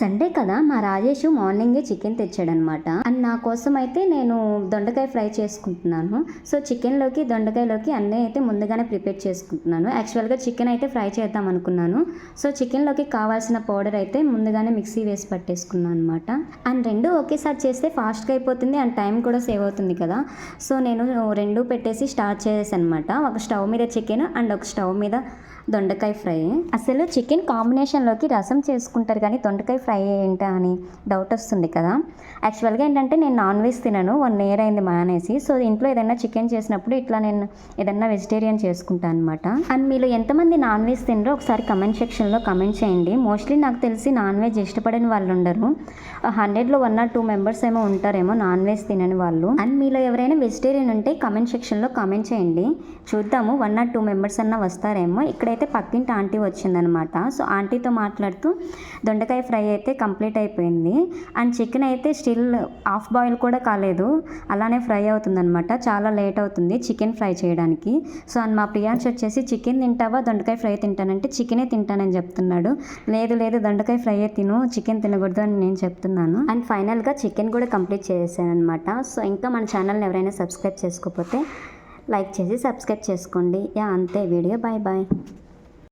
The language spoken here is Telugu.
సండే కదా మా రాజేష్ మార్నింగే చికెన్ తెచ్చాడనమాట. అండ్ నా కోసం అయితే నేను దొండకాయ ఫ్రై చేసుకుంటున్నాను. సో చికెన్లోకి దొండకాయలోకి అన్నీ అయితే ముందుగానే ప్రిపేర్ చేసుకుంటున్నాను. యాక్చువల్గా చికెన్ అయితే ఫ్రై చేద్దాం అనుకున్నాను. సో చికెన్లోకి కావాల్సిన పౌడర్ అయితే ముందుగానే మిక్సీ వేసి పట్టేసుకున్నాను అనమాట. అండ్ రెండు ఒకేసారి చేస్తే ఫాస్ట్గా అయిపోతుంది అండ్ టైం కూడా సేవ్ అవుతుంది కదా. సో నేను రెండు పెట్టేసి స్టార్ట్ చేసేసాను అనమాట. ఒక స్టవ్ మీద చికెన్ అండ్ ఒక స్టవ్ మీద దొండకాయ ఫ్రై. అసలు చికెన్ కాంబినేషన్లోకి రసం చేసుకుంటారు కానీ దొండకాయ ఫ్రై ఏంటా అని డౌట్ వస్తుంది కదా. యాక్చువల్గా ఏంటంటే నేను నాన్ వెజ్ తినను, 1 year అయింది మానేసి. సో ఇంట్లో ఏదైనా చికెన్ చేసినప్పుడు ఇట్లా నేను ఏదైనా వెజిటేరియన్ చేసుకుంటాను అనమాట. అండ్ మీరు ఎంతమంది నాన్ వెజ్ తినరో ఒకసారి కమెంట్ సెక్షన్లో కమెంట్ చేయండి. మోస్ట్లీ నాకు తెలిసి నాన్ వెజ్ ఇష్టపడని వాళ్ళు ఉండరు. 100లో 1 or 2 members ఏమో ఉంటారేమో నాన్ వెజ్ తినని వాళ్ళు. అండ్ మీలో ఎవరైనా వెజిటేరియన్ ఉంటే కమెంట్ సెక్షన్లో కమెంట్ చేయండి, చూద్దాము 1 or 2 members అన్నా వస్తారేమో. ఇక్కడైతే పక్కింటి ఆంటీ వచ్చిందనమాట. సో ఆంటీతో మాట్లాడుతూ దొండకాయ ఫ్రై అయితే కంప్లీట్ అయిపోయింది. అండ్ చికెన్ అయితే స్టిల్ హాఫ్ బాయిల్ కూడా కాలేదు, అలానే ఫ్రై అవుతుందనమాట. చాలా లేట్ అవుతుంది చికెన్ ఫ్రై చేయడానికి. సో అండ్ మా ప్రియాంశ్ వచ్చేసి చికెన్ తింటావా దొండకాయ ఫ్రై తింటానంటే చికెనే తింటానని చెప్తున్నాడు. లేదు లేదు దొండకాయ ఫ్రైయే తిను, చికెన్ తినకూడదు అని నేను చెప్తున్నాను. అండ్ ఫైనల్గా చికెన్ కూడా కంప్లీట్ చేసేసాను అనమాట. సో ఇంకా మన ఛానల్ని ఎవరైనా సబ్స్క్రైబ్ చేసుకోకపోతే లైక్ చేసి సబ్స్క్రైబ్ చేసుకోండి. అంతే వీడియో. Bye bye.